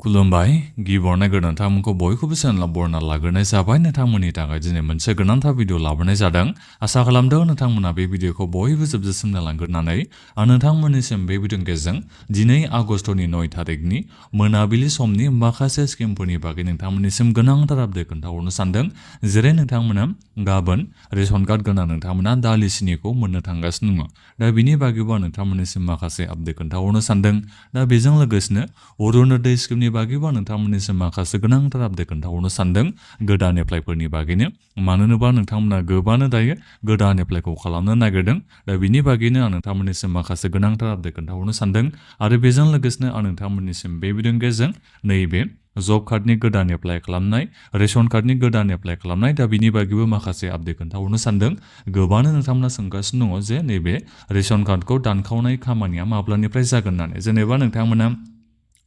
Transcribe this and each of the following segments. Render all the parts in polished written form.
खुलुमबाय गिबियावनो नोंथांमोनखौ बयखौबो चेनेलाव बरायना लाग्रोनाय जाबाय। नोंथांमोननि थाखाय दिनै मोनसे गोनांथार भिडिअ लाबोनाय जादों। आसा खालामदों नोंथांमोना बे भिडिअखौ बयबो जोबजासिम नायलांगोरनानै आं नोंथांमोननिसिम बे भिडिअनि गेजेरजों दिनै आगस्टनि 9 थारिखनि मोनाबिलि समनि माखासे स्किमफोरनि बागै नोंथांमोननिसिम गोनांथार आपडेट खोन्थाहरनो सानदों। जेरै नोंथांमोना गाबोन रेशन कार्ड गोनां नोंथांमोना दालि सिनिखौ मोननो थांगासिनो दङ। दा बिनि बागैबो आं नोंथांमोननिसिम माखासे आपडेट खोन्थाहरनो सानदों। दा बेजों लोगोसेनो अरुणोदय स्किमनि बागैबो नोंथांमोननिसिम माखासे गोनांथार आपडेट खोन्थाहरनो सानदों गोदान एप्लाइफोरनि बागैनो। मानो होनोबा नोंथांमोना गोबांनो दायो गोदान एप्लाइखौ खालामनो नागिरदों। दा बिनि बागैनो आं नोंथांमोननिसिम माखासे गोनांथार आपडेट खोन्थाहरनो सानदों। आरो बेजों लोगोसेनो आं नोंथांमोननिसिम बे भिडिअनि गेजेरजों नैबे जब कार्डनि गोदान एप्लाइ खालामनाय, रेशन कार्डनि गोदान एप्लाइ खालामनाय, दा बिनि बागैबो माखासे आपडेट खोन्थाहरनो सानदों। गोबांनो नोंथांमोना सोंगासिनो दङ जे नैबे रेशन कार्डखौ दानखावनाय खामानिया माब्लानिफ्राय जागोन होननानै। जेनेबा नोंथांमोना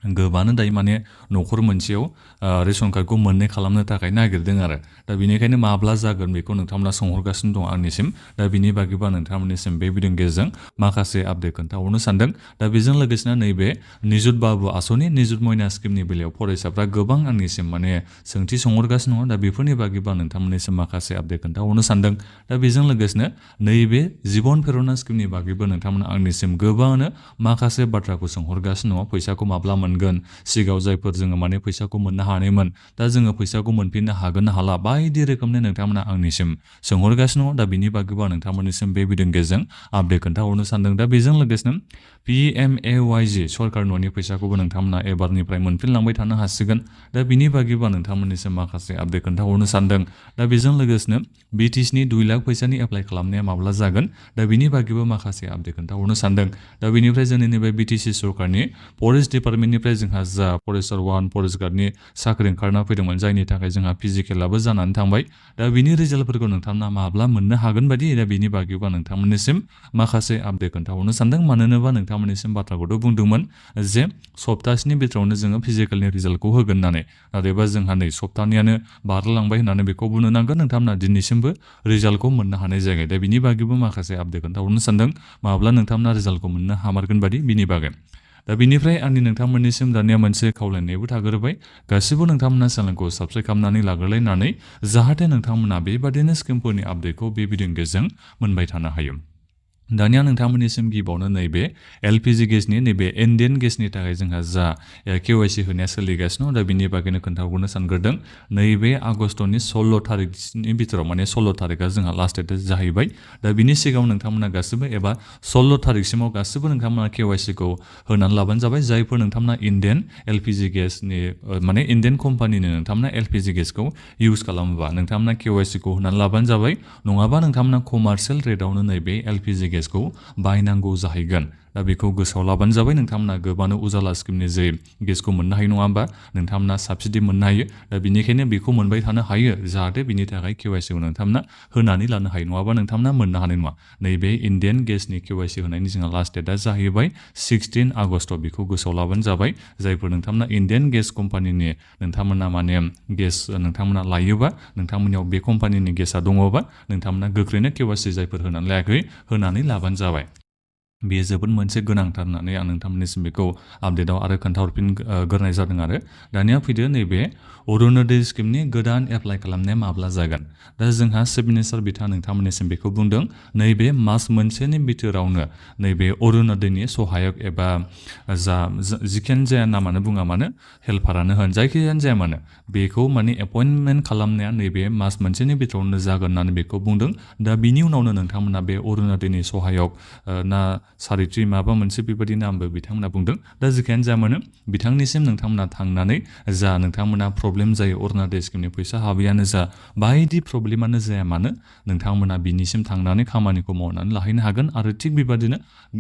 गोबांनो दायो माने न'खर मोनसेयाव रेशन कार्डखौ मोननै खालामनो थाखाय नागिरदों आरो। दा बेनिखायनो माब्ला जागोन बेखौ नोंथांमोना सोंहरगासिनो दं आंनिसिम। दा बिनि बागैबो नोंथांमोननिसिम बे भिडिअनि गेजेरजों माखासे आपडेट खोन्थाहरनो सानदों। दा बेजों लोगोसेनो नैबे निजुत बाबु आसनि, निजुत मयना स्किमनि बेलायाव फरायसाफ्रा गोबां आंनिसिम माने सोंथि सोंहरगासिनो दङ। दा बेफोरनि बागैबो नोंथांमोननिसिम माखासे आपडेट खोन्थाहरनो सानदों। दा बेजों लोगोसेनो नैबे जिबन प्रेरना स्किमनि बागैबो नोंथांमोना आंनिसिम गोबांनो माखासे बाथ्राखौ सोंहरगासिनो दङ। फैसाखौ माब्ला मोनगोन, सिगाङाव जायफोर जोङो माने फैसाखौ मोननो हानायमोन, दा जोङो फैसाखौ मोनफिननो हागोन ना हाला, बायदि रोखोमनि नोंथांमोना आंनिसिम सोंहरगासिनो दङ। दा बिनि बागैबो नोंथांमोननिसिम बे भिडिअनि गेजेरजों आपडेट खोन्थाहरनो सानदों। दा बेजों लोगोसेनो PMAY-G सरकार न'नि फैसाखौबो नोंथांमोना एबारनिफ्राय मोनफिनलांबाय थानो हासिगोन। दा बिनि बागैबो नोंथांमोननिसिम माखासे आपडेट खोन्थाहरनो सानदों। दा बेजों लोगोसेनो BTCनि 2 लाख फैसानि एप्लाइ खालामनाया माब्ला जागोन, दा बिनि बागैबो माखासे आपडेट खोन्थाहरनो सानदों। दा बेनिफ्राय जोंनि नैबे BTC सरकारनि फरेस्ट डिपार्टमेन्टनिफ्राय जोंहा जा फरेस्टार 1 फरेस्ट गार्डनि साख्रि ओंखारना फैदोंमोन, जायनि थाखाय जोंहा फिजिकेलाबो जानानै थांबाय। दा बिनि रिजाल्टफोरखौ नोंथांमोना माब्ला मोननो हागोन बायदि, दा बिनि बागैबो नोंथांमोननिसिम माखासे आपडेट खोन्थाहरनो सानदों। मानो होनोबा नोंथांमोननिसिम बाथ्राखौथ' बुंदोंमोन जे सप्तासेनि बिथोरावनो जोङो फिजिकेलनि रिजाल्टखौ होगोन होननानै। नाथायबा जोंहा नै सप्तानैयानो बारलांबाय होननानै बेखौ बुंनो नांगोन। नोंथांमोना दिनैसिमबो रिजाल्टखौ मोननो हानाय जायाखै। दा बिनि बागैबो माखासे आपडेट खोन्थाहरनो सानदों। माब्ला नोंथांमोना रिजाल्टखौ मोननो हामारगोन बादि बिनि बागै। दा बिनिफ्राय आंनि नोंथांमोननिसिम दानिया मोनसे खावलायनायबो थाग्रोबाय। गासिबो नोंथांमोना चेनेलखौ साबस्क्राइब खालामनानै लाग्रोलायनानै जाहाथे नोंथांमोना बेबादिनो स्किमफोरनि आपडेटखौ बे भिडिअनि गेजेरजों मोनबाय थानो हायो। दानिया नोंथांमोननिसिम गिबियावनो नैबे LPG गेसनि, नैबे इन्डियान गेसनि थाखाय जोंहा जा KYC होनाया सोलिगासिनो दं, दा बिनि बागैनो खोन्थाहरनो सानग्रोदों। नैबे आगस्टनि 16 थारिखनि बिथोराव माने 16 थारिखआ जोंहा लास्ट डेट जाहैबाय। दा बिनि सिगाङाव नोंथांमोना गासिबो एबा 16 थारिखसिमाव गासिबो नोंथांमोना KYCखौ होनानै लाबानो जाबाय। जायफोर नोंथांमोना इन्डियान LPG गेसनि माने इन्डियान कम्पानिनि नोंथांमोना LPG गेसखौ इउज खालामोबा नोंथांमोना KYCखौ होनानै लाबानो जाबाय। नङाबा नोंथांमोना कमार्शियेल रेटआवनो नैबे LPG गेसखौ बायनांगौ जाहैगोन। दा बेखौ गोसोआव लाबानो जाबाय। नोंथांमोना गोबांनो उजाला स्किमनि जे गेसखौ मोननो हायो नङा होमबा, नोंथांमोना साबसिडि मोननो हायो। दा बिनिखायनो बेखौ मोनबाय थानो हायो, जाहाथे बिनि थाखाय KYCखौ नोंथांमोना होनानै लानो हायो। नङाबा नोंथांमोना मोननो हानाय नङा। नैबे इन्डियान गेसनि KYC होनायनि जोंहा लास्ट डेटआ जाहैबाय 16 आगस्ट। बेखौ गोसोआव लाबानो जाबाय। जायफोर नोंथांमोना इन्डियान गेस कम्पानिनि नोंथांमोना माने गेस नोंथांमोना लायोबा, नोंथांमोननियाव बे कम्पानिनि गेसा दङबा, नोंथांमोना गोख्रैनो KYC जायफोर होनानै लायाखै होनानै लाबानो जाबाय। बेयो जोबोद मोनसे गोनांथार होननानै आं नोंथांमोननिसिम बेखौ आपडेटआव आरो खोन्थाहरफिनग्रोनाय जादों आरो। दानिया फैदो नैबे अरुणोदय स्किमनि गोदान एप्लाइ खालामनाया माब्ला जागोन। दा जोंहा चिफ मिनिस्टार बिथाङा नोंथांमोननिसिम बेखौ बुंदों, नैबे मास मोनसेनि बिथोरावनो नैबे अरुणोदयनि सहायक एबा जिखियानो जाया नामानो बुङा मानो, हेल्पारानो होन, जायखियानो जाया मानो, बेखौ माने एपइन्टमेन्ट खालामनाया नैबे मास मोनसेनि बिथोरावनो जागोन होननानै बेखौ बुंदों। दा बिनि उनावनो नोंथांमोना बे अरुणोदयनि सहायक ना सारिथ्रि माबा मोनसे बेबायदि नामबो बिथांमोना बुंदों। दा जेखियानो जा मानो बिथांनिसिम नोंथांमोना थांनानै जा नोंथांमोना प्रब्लेम जायो, अरुणोदय स्किमनि फैसा हाबैयानो जा, बायदि प्रब्लेमानो जाया मानो, नोंथांमोना बिनिसिम थांनानै खामानिखौ मावनानै लाहैनो हागोन। आरो थिग बेबादिनो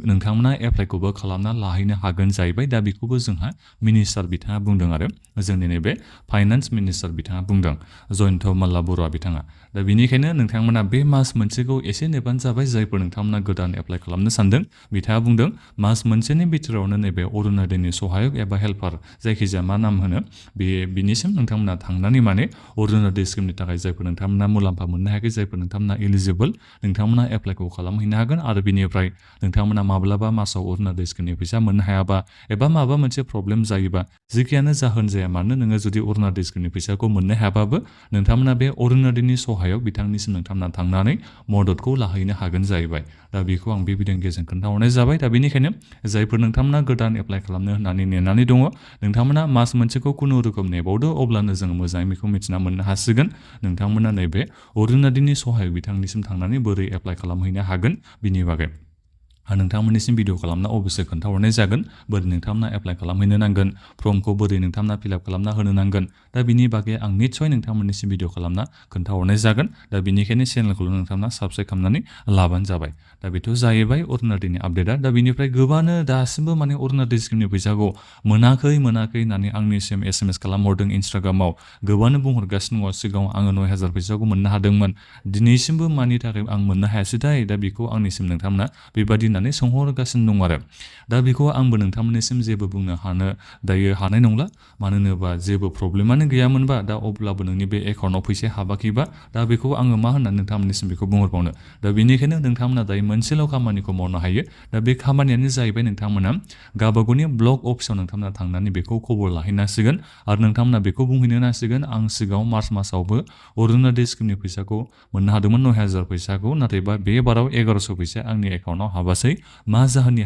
नोंथांमोना एप्लाइखौबो खालामना लाहैनो हागोन जाहैबाय। दा बेखौबो जोंहा मिनिस्टार बिथाङा बुंदों आरो। जोंनि नैबे फाइनान्स मिनिस्टार बिथाङा बुंदों जयन्त माल्ला बरुवा बिथाङा। दा बेनिखायनो नोंथांमोना बे मास मोनसेखौ एसे नेबानो जाबाय जायफोर नोंथांमोना गोदान एप्लाइ खालामनो सानदों। बिथाङा बुंदों मास मोनसेनि बिथोरावनो नैबे अरुनदयनि सहायक एबा हेल्पार जायखिजाया मा नाम होनो बिनिसिम नोंथांमोना थांनानै माने अरुनदय स्किमनि थाखाय जायफोर नोंथांमोना मुलाम्फा मोननो हायाखै जायफोर नोंथांमोना इलिजिबोल नोंथांमोना एप्लाइखौ खालामहैनो हागोन आरो बिनिफ्राय नोंथांमोना माब्लाबा मासाव अरुनदय स्किमनि फैसा मोननो हायाबा एबा माबा मोनसे प्रब्लेम जायोबा जेखियानो जाहोन जाया मानो नोङो जुदि अरुनदय स्किमनि फैसाखौ मोननो हायाबाबो नोंथांमोना बे अरुनदयनि सहायाव बिथांनिसिम नोंथांमोना थांनानै मददखौ लाहैनो हागोन जाहैबाय। दा बेखौ आं बे भिडिअनि गेजेरजों खोन्थाहरनाय जाबाय। दा बेनिखायनो जायफोर नोंथांमोना गोदान एप्लाइ खालामनो होननानै नेनानै दङ नोंथांमोना मास मोनसेखौ खुनुरुखुम नेबावदो अब्लानो जोङो मोजाङै बेखौ मिथिना मोननो हासिगोन नोंथांमोना नैबे अरुनदयनि सहायक बिथांनिसिम थांनानै बोरै एप्लाइ खालामहैनो हागोन बिनि बागै नोंथांमोननिसिम भिडिअ खालामना अबयस्से खोन्थाहरनाय जागोन बोरै नोंथांमोना एप्लाइ खालामहैनो नांगोन फर्मखौ बोरै नोंथांमोना फिलआप खालामना होनो नांगोन। दा बिनि बागै आं निस्सय नोंथांमोननिसिम भिडिअ खालामना खोन्थाहरनाय जागोन। दा बेनिखायनो चेनेलखौल' नोंथांमोना साबस्क्राइब खालामनानै लाबानो जाबाय। दा बेथ' जाहैबाय अरुनदयनि आपडेटआ। दा बेनिफ्राय गोबांनो दासिमबो माने अरुनदय स्किमनि फैसाखौ मोनाखै होननानै आंनिसिम SMS खालामहरदों इन्सटाग्रामाव गोबांनो बुंहरगासिनो दङ सिगाङाव आङो 9,000 फैसाखौ मोननो हादोंमोन दिनैसिमबो मानि थाखाय आं मोननो हायासैथाय। दा बेखौ आंनिसिम नोंथांमोना बेबादि होननानै सोंहरगासिनो दं आरो दा बेखौ आंबो नोंथांमोननिसिम जेबो बुंनो दायो हानाय नंला मानो होनोबा जेबो प्रब्लेमानो गैयामोनबा दा अब्लाबो नोंनि बे एकाउन्टाव फैसाया हाबाखैबा दा बेखौ आङो मा होननानै नोंथांमोननिसिम बेखौ बुंहरबावनो। दा बेनिखायनो नोंथांमोना दायो मोनसेल' खामानिखौ मावनो हायो। दा बे खामानियानो जाहैबाय नोंथांमोना गावबागावनि ब्लक अफिसाव नोंथांमोना थांनानै बेखौ खबर लाहैनांसिगोन आरो नोंथांमोना बेखौ बुंहैनो नांसिगोन आं सिगाङाव मार्च मासावबो अरुनदय स्किमनि फैसाखौ मोननो हादोंमोन 9,000 फैसाखौ नाथायबा बे बाराव 1100 फैसा आंनि एकाउन्टाव हाबासै मा जाहोननि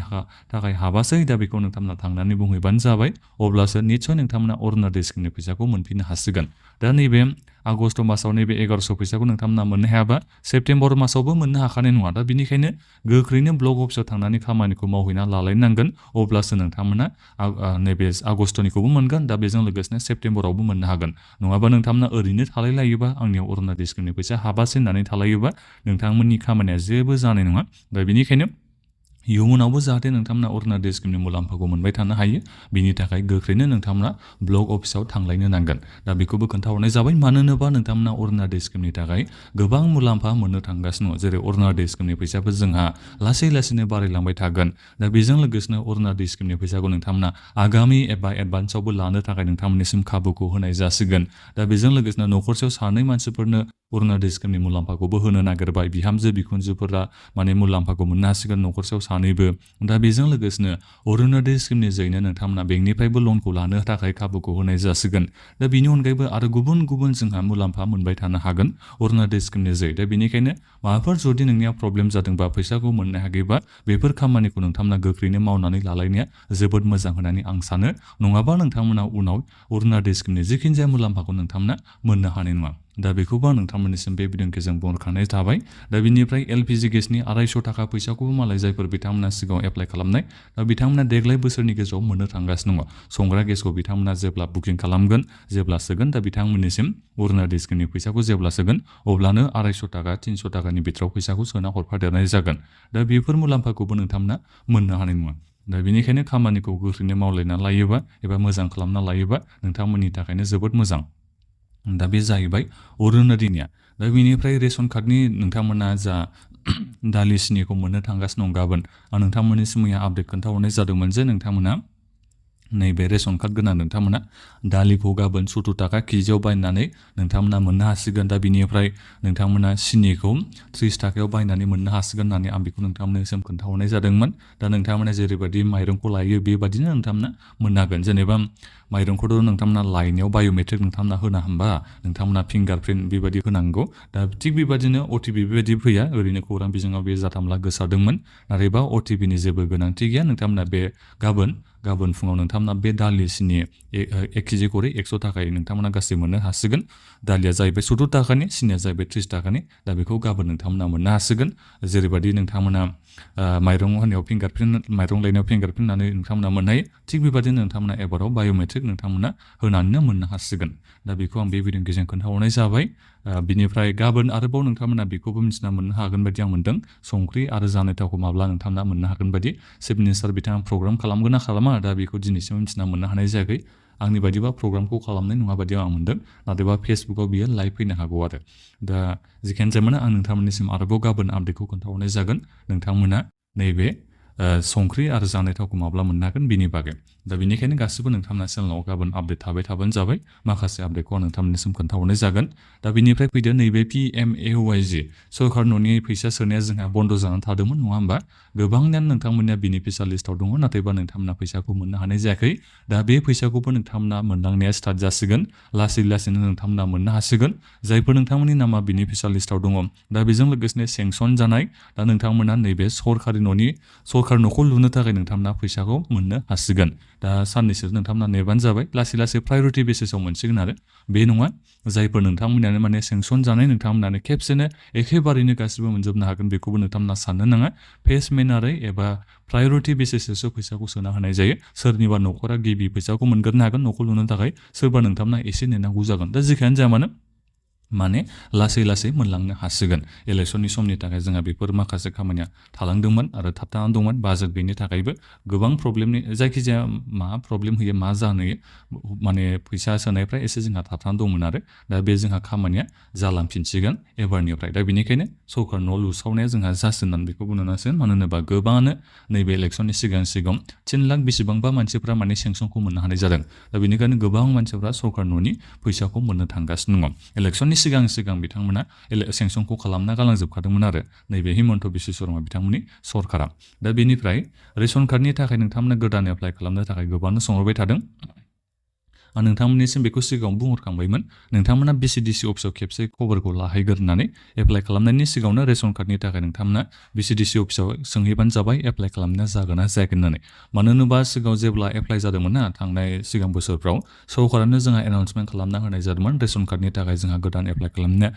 थाखाय हाबासै। दा बेखौ नोंथांमोना थांनानै बुंहैबानो जाबाय अब्लासो निस्सय नोंथांमोना अरुनदय स्किमनि फैसाखौ मोनफिननो हासिगोन। दा नैबे आगष्ट मासाव नैबे 1100 फैसाखौ नोंथांमोना मोननो हायाबा सेप्तेम्बर मासावबो मोननो हाखानाय नङा। दा बेनिखायनो गोख्रैनो ब्लक अफिसाव थांनानै खामानिखौ मावहैना लालायनांगोन अब्लासो नोंथांमोना नैबे आगष्टनिखौबो मोनगोन। दा बेजों लोगोसेनो सेप्तेम्बरावबो मोननो हागोन। नङाबा नोंथांमोना ओरैनो थालायलायोबा आंनियाव अरुनदय स्किमनि फैसा हाबासै होननानै थालायोबा नोंथांमोननि खामानिया जेबो जानाय नङा। दा बेनिखायनो इयुनावबो जाहाथे नोंथांमोना अरुनदय स्किमनि मुलाम्फाखौ मोनबाय थानो हायो बिनि थाखाय गोख्रैनो नोंथांमोना ब्लक अफिसाव थांलायनो नांगोन। दा बेखौबो खोन्थाहरनाय जाबाय मानो होनोबा नोंथांमोना अरुनदय स्किमनि थाखाय गोबां मुलाम्फा मोननो थांगासिनो दङ जेरै अरुनदय स्किमनि फैसाफोर जोंहा लासै लासैनो बारायलांबाय थागोन। दा बेजों लोगोसेनो अरुनदय स्किमनि फैसाखौ नोंथांमोना आगामि एबा एडभान्सआवबो लानो थाखाय नोंथांमोननिसिम खाबुखौ होनाय जासिगोन। दा बेजों लोगोसेनो न'खरसेयाव सानै मानसिफोरनो अरुनदय स्किमनि मुलाम्फाखौबो होनो नागिरबाय बिहामजो बिखुनजोफोरा माने मुलाम्फाखौ मोननो हासिगोन न'खरसेयाव सानैबो। दा बेजों लोगोसेनो अरुनदय स्किमनि जोहैनो नोंथांमोना बेंकनिफ्रायबो लनखौ लानो थाखाय खाबुखौ होनाय जासिगोन। दा बेनि अनगायैबो आरो गुबुन गुबुन जोंहा मुलाम्फा मोनबाय थानो हागोन अरुनदय स्किमनि जोहै। दा बेनिखायनो माबाफोर जुदि नोंनिया प्रब्लेम जादोंबा फैसाखौ मोननो हायाखैबा बेफोर खामानिखौ नोंथांमोना गोख्रैनो मावनानै लालायनाया जोबोद मोजां होननानै आं सानो। नङाबा नोंथांमोना उनाव अरुनदय स्किमनि जिखिनि जाया मुलाम्फाखौ नोंथांमोना मोननो हानाय नङा। दा बेखौबो आं नोंथांमोननिसिम बे भिडिअनि गेजेरजों बुंहरखानाय थाबाय। दा बिनिफ्राय LPG गेसनि 250 थाखा फैसाखौबो मालाय जायफोर बिथांमोना सिगाङाव एप्लाइ खालामनाय दा बिथांमोना देग्लाय बोसोरनि गेजेराव मोननो थांगासिनो दङ। संग्रा गेसखौ बिथांमोना जेब्ला बुकिं खालामगोन जेब्ला सोगोन दा बिथांमोननिसिम अरुनदय स्किमनि फैसाखौ जेब्ला सोगोन अब्लानो 250 थाखा 300 थाखानि बिथोराव फैसाखौ सोना हरफादेरनाय जागोन। दा बेफोर मुलाम्फाखौबो नोंथांमोना मोननो हानाय नङा। दा बेनिखायनो खामानिखौ गोख्रैनो मावलायना लायोबा एबा मोजां खालामना लायोबा नोंथांमोननि थाखायनो जोबोद मोजां। दा बे जाहैबाय अरुनदयनिया। दा बेनिफ्राय रेशन कार्डनि नोंथांमोना जा दालि सिनिखौ मोननो थांगासिनो दं गाबोन आं नोंथांमोननिसिम मैया आपडेट खोन्थाहरनाय जादोंमोन जे नोंथांमोना नैबे रेशन कार्ड गोनां नोंथांमोना दालिखौ गाबोन 70 थाखा केजियाव बायनानै नोंथांमोना मोननो हासिगोन। दा बिनिफ्राय नोंथांमोना सिनिखौ 30 थाखायाव बायनानै मोननो हासिगोन होननानै आं बेखौ नोंथांमोननिसिम खोन्थाहरनाय जादोंमोन। दा नोंथांमोना जेरैबायदि माइरंखौ लायो बेबादिनो नोंथांमोना मोननो हागोन। जेनेबा माइरंखौथ' नोंथांमोना लायनायाव बाय'मेट्रिक नोंथांमोना होना होमबा नोंथांमोना फिंगारप्रिन्ट बेबायदि होनांगौ। दा थिग बेबादिनो OTP बेबायदि फैया ओरैनो खौरां बिजोङाव बे जाथामला गोसारदोंमोन नाथायबा OTPनि जेबो गोनांथि गैया। नोंथांमोना बे गाबोन फुङाव नोंथांमोना बे दालि सिनि 1 केजि खरै 100 थाखायै नोंथांमोना गासै मोननो हासिगोन। दालिया जाहैबाय 70 थाखानि सिनिया जाहैबाय 30 थाखानि। दा बेखौ गाबोन नोंथांमोना मोननो हासिगोन। जेरैबायदि नोंथांमोना माइरं होनायाव फिंगारप्रिन्ट माइरं लायनायाव फिंगारप्रिन्ट होनानै नोंथांमोना मोननो हायो थिग बेबादिनो नोंथांमोना एबाराव बाय'मेट्रिक नोंथांमोना होनानैनो मोननो हासिगोन। दा बेखौ आं बे भिडिअनि गेजेरजों खोन्थाहरनाय जाबाय। बिनिफ्राय गाबोन आरोबाव नोंथांमोना बेखौबो मिथिना मोननो हागोन बायदि आं मोनदों संख्रि आरो जानाय थावखौ माब्ला नोंथांमोना मोननो हागोन बायदि चिफ मिनिस्टार बिथाङा प्रग्राम खालामगोन ना खालामा दा बेखौ दिनैसिम मिथिना मोननो हानाय जायाखै। आंनि बायदिबा प्रग्रामखौ खालामनाय नङा बायदि आं मोनदों नाथायबा फेसबुकाव बियो लाइभ फैनो हागौ आरो दा जिखियानो जाया आं नोंथांमोननिसिम आरोबाव गाबोन आपडेटखौ खोन्थाहरनाय जागोन नोंथांमोना नैबे संख्रि आरो जानाय थावखौ माब्ला मोननो हागोन बिनि बागै दा बेनिखायनो गासिबो नोंथांमोना चेनेलाव गाबोन आपडेट थाबाय थाबानो जाबाय माखासे आपडेटखौ आं नोंथांमोननिसिम खोन्थाहरनाय जागोन दा बेनिफ्राय फैदो नैबे PMAY-G सरकार न'नि फैसा सोनाया जोंहा बन्द' जानानै थादोंमोन नङा होमबा गोबांनियानो नोंथांमोननिया बेनिफिसियार लिस्टआव दङ नाथायबा नोंथांमोना फैसाखौ मोननो हानाय जायाखै दा बे फैसाखौबो नोंथांमोना मोनलांनाया स्टार्ट जासिगोन लासै लासैनो नोंथांमोना मोननो हासिगोन जायफोर नोंथांमोननि नामा बेनिफिसियार लिस्टआव दङ दा बेजों लोगोसेनो सेंसन जानाय दा नोंथांमोना नैबे सरकार न'खौ लुनो थाखाय नोंथांमोना फैसाखौ मोननो हासिगोन दा साननैसो नोंथांमोना नेबानो जाबाय लासै लासै प्रायरिटि बेसिसाव मोनसिगोन आरो बे नङा जायफोर नोंथांमोनानो माने सेंसन जानाय नोंथांमोनानो खेबसेनो एखेबारैनो गासिबो मोनजोबनो हागोन बेखौबो नोंथांमोना साननो नाङा फेस मेनारै एबा प्रायरिटि बेसिससो फैसाखौ सोना होनाय जायो सोरनिबा न'खरा गिबि फैसाखौ मोनग्रोनो हागोन न'खौ लुनो थाखाय सोरबा नोंथांमोना एसे नेनांगौ जागोन दा जेखियानो जाया मानो माने लासै लासै मोनलांनो हासिगोन इलेक्सननि समनि थाखाय जोंहा बेफोर माखासे खामानिया थालांदोंमोन आरो थाबथानानै दंमोन बाजेट गैयिनि थाखायबो गोबां प्रब्लेमनि जायखिजाया मा प्रब्लेम होयो मा जाहोन होयो माने फैसा सोनायफ्रा एसे जोंहा थाबथानानै दंमोन आरो दा बे जोंहा खामानिया जालांफिनसिगोन एबारनिफ्राय दा बेनिखायनो सरकार न' लुसावनाया जोंहा जासिगोन होननानै बेखौ बुंनो नांसिगोन मानो होनोबा गोबाङानो नैबे इलेक्सननि सिगां 3 लाख बेसेबांबा मानसिफ्रा माने सेंसनखौ मोननो हानाय जादों दा बेनिखायनो गोबां मानसिफ्रा सरकार न'नि फैसाखौ मोननो थांगासिनो दङ इलेक्सननि सिगां बिथांमोना सेंसनखौ खालामना गालांजोबखादोंमोन आरो नैबे हिमन्त बिश्व शर्मा बिथांमोननि सरकारा दा बेनिफ्राय रेशन कार्डनि थाखाय नोंथांमोना गोदान एप्लाइ खालामनो थाखाय गोबांनो सोंहरबाय थादों आं नोंथांमोननिसिम बेखौ सिगाङाव बुंहरखांबायमोन नोंथांमोना BCDC अफिसाव खेबसे खबरखौ लाहैग्रोनानै एप्लाइ खालामनायनि सिगाङावनो रेशन कार्डनि थाखाय नोंथांमोना BCDC अफिसाव सोंहैबानो जाबाय एप्लाइ खालामनाया जागोन ना जायाखै होननानै मानो होनोबा सिगाङाव जेब्ला एप्लाइ जादोंमोन ना थांनाय सिगां बोसोरफ्राव सरकारानो जोंहा एनाउन्समेन्ट खालामना होनाय जादोंमोन रेशन कार्डनि थाखाय जोंहा गोदान एप्लाइ खालामनाया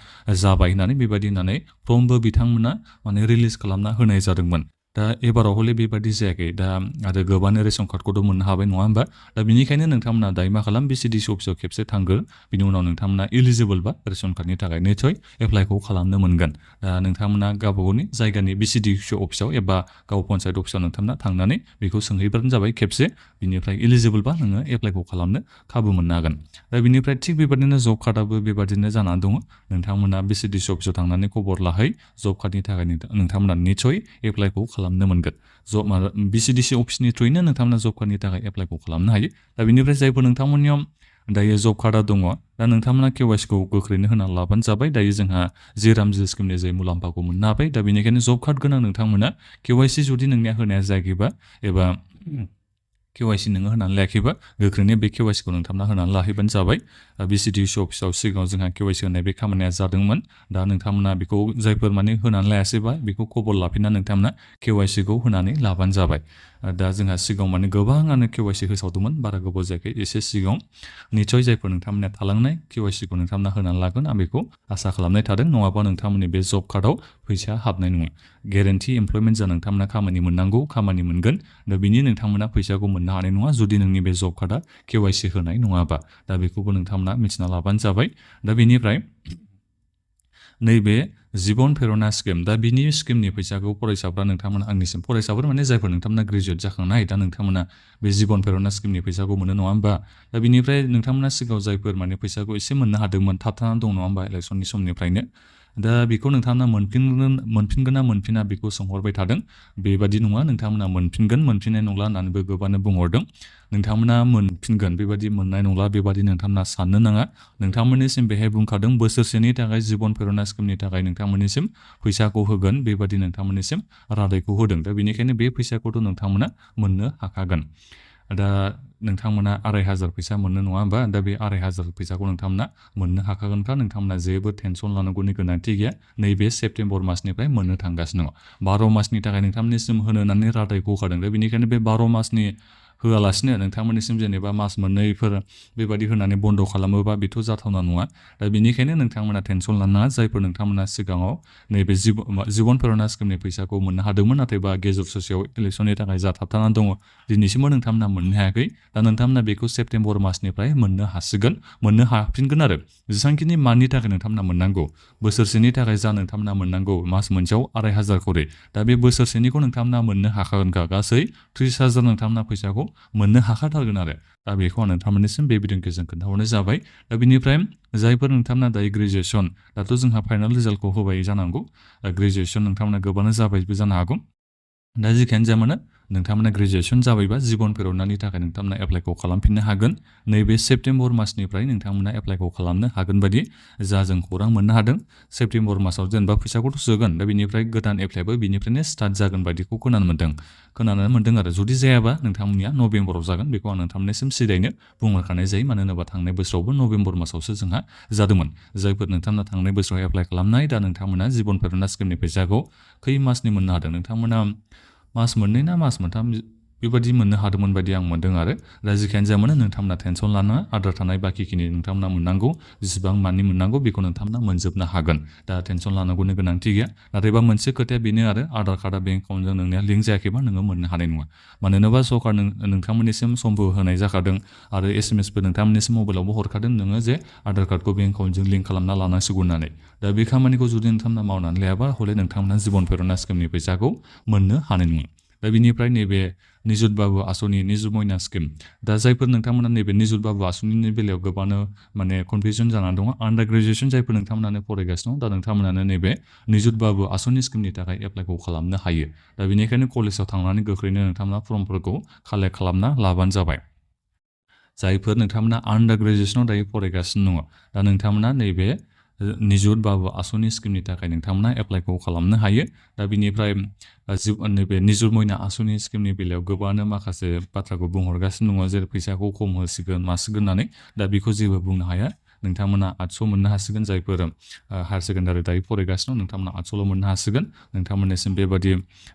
जाबाय होननानै बेबायदि होननानै फर्मबो बिथांमोना माने रिलिज खालामना होनाय जादोंमोन दा एबाराव हले बेबायदि जायाखै दा आरो गोबांनो रेशन कार्डखौथ' मोननो हाबाय नङा होमबा दा बेनिखायनो नोंथांमोना दायो मा खालाम BCDC अफिसाव खेबसे थांगोन बिनि उनाव नोंथांमोना इलिजिबोलबा रेशन कार्डनि थाखाय निसय एप्लाइखौ खालामनो मोनगोन दा नोंथांमोना गावबागावनि जायगानि BCDC अफिसाव एबा गाव पन्सायत अफिसाव नोंथांमोना थांनानै बेखौ सोंहैब्लानो जाबाय खेबसे बिनिफ्राय इलिजिबोलबा नोङो एप्लाइखौ खालामनो खाबु मोननो हागोन दा बिनिफ्राय थिग बेबादिनो जब कार्डआबो बेबादिनो जानानै दङ नोंथांमोना BCDC अफिसाव थांनानै खबर लाहै जब कार्डनि थाखाय नोंथांमोना निसय एप्लाइखौ खालामनो मोनगोन BCDC अफिसनि थ्रुयैनो नोंथांमोना जब कार्डनि थाखाय एप्लाइखौ खालामनो हायो दा बेनिफ्राय जायफोर नोंथांमोननियाव दायो जब कार्डआ दङ दा नोंथांमोना KYCखौ गोख्रैनो होनानै लाबानो जाबाय दायो जोंहा जे रामजि स्किमनि जे मुलाम्फाखौ मोननो हाबाय दा बेनिखायनो जब कार्ड गोनां नोंथांमोना KYC जुदि नोंनिया होनाया जायाखैबा एबा KYC नोङो होनानै लायाखैबा गोख्रैनो बे KYCखौ नोंथांमोना होनानै लाहैबानो जाबाय BCDC अफिसाव सिगाङाव जोंहा KYC होनाय बे खामानिया जादोंमोन दा नोंथांमोना बेखौ जायफोर माने होनानै लायासैबा बेखौ खबर लाफिनना नोंथांमोना KYCखौ होनानै लाबानो जाबाय दा जोंहा सिगाङाव माने गोबाङानो KYC होसावदोंमोन बारा गोबाव जायाखै एसे सिगाङाव निसय जायफोर नोंथांमोना थालांनाय KYCखौ नोंथांमोना होनानै लागोन आं बेखौ आसा खालामनाय थादों नङाबा नोंथांमोननि बे जब कार्डआव फैसा हाबनाय नङा गेरेन्टि एमप्लयमेन्ट जा नोंथांमोना खामानि मोननांगौ खामानि मोनगोन दा बिनि नोंथांमोना फैसाखौ मोननो हानाय नङा जुदि नोंनि बे जब कार्डआ KYC होनाय नङाबा दा बेखौबो नोंथांमोना मिथिना लाबानो जाबाय दा बेनिफ्राय नैबे जीवन प्रेरणा स्किम दा बिनि स्किमनि फैसाखौ फरायसाफ्रा नोंथांमोना आंनिसिम फरायसाफोर माने जायफोर नोंथांमोना ग्रेजुवेट जाखांनाय दा नोंथांमोना बे जीवन प्रेरणा स्किमनि फैसाखौ मोनो नङा होमबा दा बिनिफ्राय नोंथांमोना सिगाङाव जायफोर माने फैसाखौ एसे मोननो हादोंमोन थाबथानानै दं नङा होमबा इलेक्सननि समनिफ्रायनो दा बेखौ नोंथांमोना मोनफिनगोन ना मोनफिना बेखौ सोंहरबाय थादों बेबादि नङा नोंथांमोना मोनफिननाय नंला होननानैबो गोबाङानो बुंहरदों नोंथांमोना मोनफिनगोन बेबादि मोननाय नंला बेबादि नोंथांमोना साननो नाङा नोंथांमोननिसिम बेहाय बुंखादों बोसोरसेनि थाखाय जीवन प्रेरणा स्किमनि थाखाय नोंथांमोननिसिम फैसाखौ होगोन बेबादि नोंथांमोननिसिम रादायखौ होदों दा बेनिखायनो बे फैसाखौथ' नोंथांमोना मोननो हाखागोन दा नोंथांमोना 2500 फैसा मोननो नङा होमबा दा बे 2500 फैसाखौ नोंथांमोना मोननो हाखागोनखा नोंथांमोना जेबो टेनसन लानांगौनि गोनांथि गैया नैबे सेप्तेम्बर मासनिफ्राय मोननो थांगासिनो दङ 12 मासनि थाखाय नोंथांमोननिसिम होनो होननानै रादायखौ होखादों दा बेनिखायनो बे 12 मासनि होआलासिनो नोंथांमोननिसिम जेनेबा मास मोननैफोर बेबादि होनानै बन्द' खालामोबा बेथ' जाथावना नङा दा बेनिखायनो नोंथांमोना टेनसन लानाङा जायफोर नोंथांमोना सिगाङाव नैबे जीवन प्रेरणा स्किमनि फैसाखौ मोननो हादोंमोन नाथायबा गेजेर ससेयाव इलेक्सननि थाखाय जाथाबथानानै दङ दिनैसिमबो नोंथांमोना मोननो हायाखै दा नोंथांमोना बेखौ सेप्तेम्बर मासनिफ्राय मोननो हाफिनगोन आरो जेसांखिनि माननि थाखाय नोंथांमोना मोननांगौ बोसोरसेनि थाखाय जा नोंथांमोना मोननांगौ मास मोनसेयाव 2500 खरै दा बे बोसोरसेनिखौ नोंथांमोना मोननो हाखागोनखा गासै 30,000 नोंथांमोना फैसाखौ मोननो हाखाथारगोन आरो दा बेखौ आं नोंथांमोननिसिम बे भिडिअनि गेजेरजों खोन्थाहरनाय जाबाय दा बेनिफ्राय जायफोर नोंथांमोना दायो ग्रेजुवेसन दाथ' जोंहा फाइनाल रिजाल्टखौ होबाय जानांगौ ग्रेजुवेसन नोंथांमोना गोबानो जाबायबो जानो हागौ दा जिखियानो जाया मानो नोंथांमोना ग्रेजुवेसन जाबायबा जिबन पेर'नानि थाखाय नोंथांमोना एप्लाइखौ खालामफिननो हागोन नैबे सेप्तेम्बर मासनिफ्राय नोंथांमोना एप्लाइखौ खालामनो हागोन बायदि जा जों खौरां मोननो हादों सेप्तेम्बर मासाव जेनेबा फैसाखौथ' सोगोन दा बेनिफ्राय गोदान एप्लाइबो बिनिफ्रायनो स्टार्ट जागोन बायदिखौ खोनानो मोन्दों आरो जुदि जायाबा नोंथांमोननिया नभेम्बराव जागोन बेखौ आं नोंथांमोननिसिम सिदायैनो बुंहरखानाय जायो मानो होनोबा थांनाय बोसोरावबो नभेम्बर मासावसो जोंहा जादोंमोन जायफोर नोंथांमोना थांनाय बोसोराव एप्लाइ खालामनाय दा नोंथांमोना जिबन पेर'ना स्किमनि फैसाखौ खै मासनि मोननो हादों नोंथांमोना मास मोननै ना मास मोनथाम बेबायदि मोननो हादोंमोन बायदि आं मोनदों आरो दा जिखियानो जाया मानो नोंथांमोना टेनसन लानाङा आद्रा थानाय बाखिखिनि नोंथांमोना मोननांगौ जेसेबां मानि मोननांगौ बेखौ नोंथांमोना मोनजोबनो हागोन दा टेनसन लानांगौनि गोनांथि गैया नाथायबा मोनसे खोथाया बेनो आरो आधार कार्डआ बेंक एकाउन्टजों नोंनिया लिंक जायाखैबा नोङो मोननो हानाय नङा मानो होनोबा सरकार नोंथांमोननिसिम समबो होनाय जाखादों आरो SMS बो नोंथांमोननिसिम मबाइलावबो हरखादों नोङो जे आधार कार्डखौ बेंक एकाउन्टजों लिंक खालामना लानांसिगौ होननानै दा बे खामानिखौ जुदि नोंथांमोना मावनानै लायाबा हले नोंथांमोना जिबन पेर'ना स्किमनि फैसाखौ मोननो हानाय नङा दा बिनिफ्राय नैबे निजुत बाबु आसनि निजुत मयना स्किम दा जायफोर नोंथांमोना नैबे निजुत बाबु आसनिनि बेलायाव गोबांनो माने कनफिउजन जानानै दङ आन्डार ग्रेजुवेसन जायफोर नोंथांमोनानो फरायगासिनो दं दा नोंथांमोनानो नैबे निजुत बाबु आसनि स्किमनि थाखाय एप्लाइखौ खालामनो हायो दा बेनिखायनो कलेजाव थांनानै गोख्रैनो नोंथांमोना फर्मफोरखौ कालेक्ट खालामना लाबानो जाबाय जायफोर नोंथांमोना आन्डार ग्रेजुवेसनाव दायो फरायगासिनो दङ दा नोंथांमोना नैबे निजुत बाबु आसनि स्किमनि थाखाय नोंथांमोना एप्लाइखौ खालामनो हायो दा बिनिफ्राय नैबे निजुत मयना आसनि स्किमनि बेलायाव गोबांनो माखासे बाथ्राखौ बुंहरगासिनो दङ जेरै फैसाखौ खम होसिगोन मासिगोन होननानै दा बेखौ जेबो बुंनो हाया नोंथांमोना 800 मोननो हासिगोन जायफोर हायार सेकेन्डारि दायो फरायगासिनो नोंथांमोना 800ल' मोननो हासिगोन नोंथांमोननिसिम बेबायदि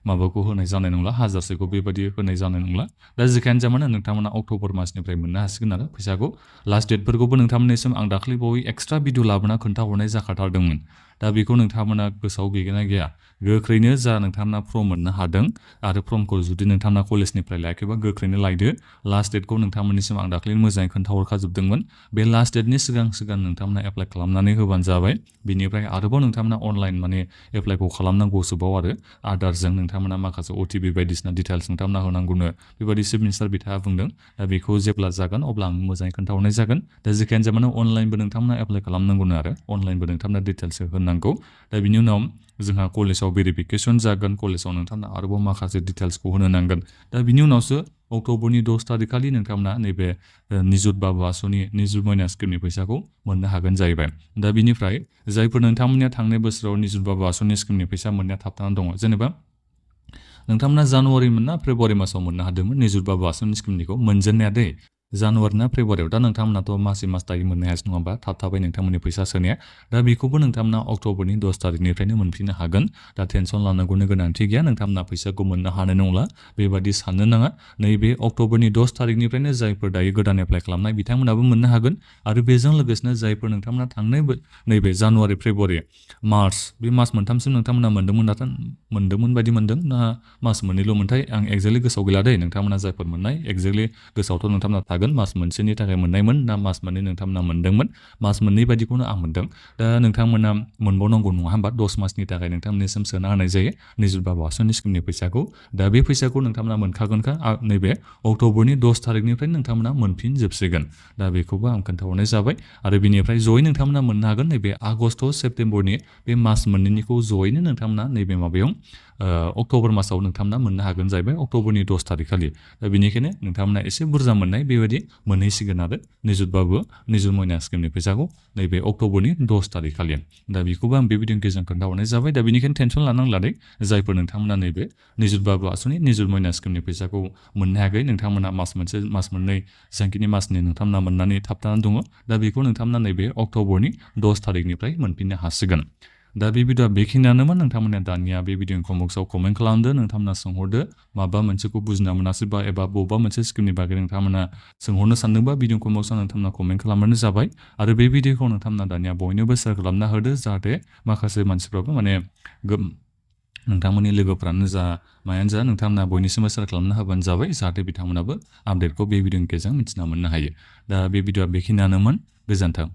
माबाखौ होनाय जानाय नंला हाजारसेखौ बेबायदि होनाय जानाय नंला दा जिखियानो जाया मानो नोंथांमोना अक्ट'बर मासनिफ्राय मोननो हासिगोन आरो फैसाखौ लास्ट डेटफोरखौबो नोंथांमोननिसिम आं दाखालि बावै एक्सट्रा भिडिअ लाबोना खोन्थाहरनाय जाखाथारदोंमोन दा बेखौ नोंथांमोना गोसोआव गैगोना गैया गोख्रैनो जा नोंथांमोना फर्म मोननो हादों आरो फर्मखौ जुदि नोंथांमोना कलेजनिफ्राय लायाखैबा गोख्रैनो लायदो लास्ट डेटखौ नोंथांमोननिसिम आं दाखालि मोजाङै खोन्थाहरखाजोबदोंमोन बे लास्ट डेटनि सिगां नोंथांमोना एप्लाइ खालामनानै होबानो जाबाय बिनिफ्राय आरोबाव नोंथांमोना अनलाइन माने एप्लाइखौ खालामनांगौसोबाव आरो आधारजों नोंथांमोना माखासे OTP बायदिसिना डिटेल्स नोंथांमोना होनांगौनो बेबायदि चिफ मिनिस्टार बिथाङा बुंदों दा बेखौ जेब्ला जागोन अब्ला आं मोजाङै खोन्थाहरनाय जागोन दा जिखियानो जाया मानो अनलाइनबो नोंथांमोना एप्लाइ खालामनांगौनो आरो अनलाइनबो नोंथांमोना डिटेल्स होनांगौ दा बिनि उनाव जोंहा कलेजाव भेरिफिकेसन जागोन कलेजाव नोंथांमोना आरोबाव माखासे डिटेल्सखौ होनो नांगोन दा बिनि उनावसो अक्ट'बरनि 10 थारिखखालि नोंथांमोना नैबे निजुत बाबु आसनि निजुत मयना स्किमनि फैसाखौ मोननो हागोन जाहैबाय दा बिनिफ्राय जायफोर नोंथांमोननिया थांनाय बोसोराव निजुत बाबु आसनि स्किमनि फैसा मोननाया थाबथानानै दङ जेनेबा नोंथांमोना जानुवारि मोन ना फेब्रुवारि मासाव मोननो हादोंमोन निजुत बाबु आसनि स्किमनिखौ मोनजेननाया दै जानुवारि ना फेब्रुवारियाव दा नोंथांमोनाथ' मासै मास दायो मोननो हायासै नङा होमबा थाबथाबाय नोंथांमोननि फैसा सोनाया दा बेखौबो नोंथांमोना अक्ट'बरनि 10 थारिखनिफ्रायनो मोनफिननो हागोन दा टेनसन लानांगौनि गोनांथि गैया नोंथांमोना फैसाखौ मोननो हानाय नंला बेबादि साननो नाङा नैबे अक्ट'बरनि 10 थारिखनिफ्रायनो जायफोर दायो गोदान एप्लाइ खालामनाय बिथांमोनाबो मोननो हागोन आरो बेजों लोगोसेनो जायफोर नोंथांमोना थांनाय नैबे जानुवारि फेब्रुवारि मार्च बे मास मोनथामसिम नोंथांमोना मोन्दोंमोन बायदि मोनदों ना मास मोननैल' मोनथाय आं एक्जेक्टलि गोसोआव गैला दै नोंथांमोना जायफोर मोननाय एक्जेक्टलि गोसोआवथ' नोंथांमोना थागोन मास मोनसेनि थाखाय मोननायमोन ना मास मोननै नोंथांमोना मोनदोंमोन मास मोननै बायदिखौनो आं मोनदों दा नोंथांमोना मोनबावनांगौ नङा होमबा 10 मासनि थाखाय नोंथांमोननिसिम सोना होनाय जायो निजुत बाबु आसनि स्किमनि फैसाखौ दा बे फैसाखौ नोंथांमोना मोनखागोनखा नैबे अक्ट'बरनि 10 थारिखनिफ्राय नोंथांमोना मोनफिनजोबसिगोन दा बेखौबो आं खोन्थाहरनाय जाबाय आरो बिनिफ्राय जयै नोंथांमोना मोननो हागोन नैबे आगष्ट सेप्तेम्बरनि बे मास मोननैनिखौ जयैनो नोंथांमोना नैबे माबायाव अक्ट'बर मासाव नोंथांमोना मोननो हागोन जाहैबाय अक्ट'बरनि 10 थारिखखालि दा बेनिखायनो नोंथांमोना एसे बुरजा मोननाय बेबायदि मोनहैसिगोन आरो निजुत मयना स्किमनि फैसाखौ नैबे अक्ट'बरनि 10 थारिखखालि दा बेखौबो आं बे भिडिअनि गेजेरजों खोन्थाहरनाय जाबाय दा बेनिखायनो टेनसन लानांला दे जायफोर नोंथांमोना नैबे निजुत बाबु आसनि निजुत मयना स्किमनि फैसाखौ मोननो हायाखै नोंथांमोना मास मोनसे मास मोननै जेसेबांखिनि मासनि नोंथांमोना मोननानै थाबथानानै दङ दा बेखौ नोंथांमोना नैबे अक्ट'बरनि 10 थारिखनिफ्राय मोनफिननो हासिगोन दा बे भिडिअआ बेखिनियानोमोन नोंथांमोना दानिया बे भिडिअनि कमेन्ट्सआव कमेन्ट खालामदो नोंथांमोना सोंहरदो माबा मोनसेखौ बुजिना मोनासैबा एबा बबेबा मोनसे स्किमनि बागै नोंथांमोना सोंहरनो सानदोंबा भिडिअ कमेन्ट्सआव नोंथांमोना कमेन्ट खालामबानो जाबाय आरो बे भिडिअखौ नोंथांमोना दानिया बयनोबो शेयार खालामना होदो जाहाथे माखासे मानसिफ्राबो माने नोंथांमोननि लोगोफ्रानो जा मायानो जा नोंथांमोना बयनिसिमबो शेयार खालामना होबानो जाबाय जाहाथे बिथांमोनाबो आपडेटखौ बे भिडिअनि गेजेरजों मिथिना मोननो हायो दा बे भिडिअआ बेखिनियानोमोन गोजोन्थों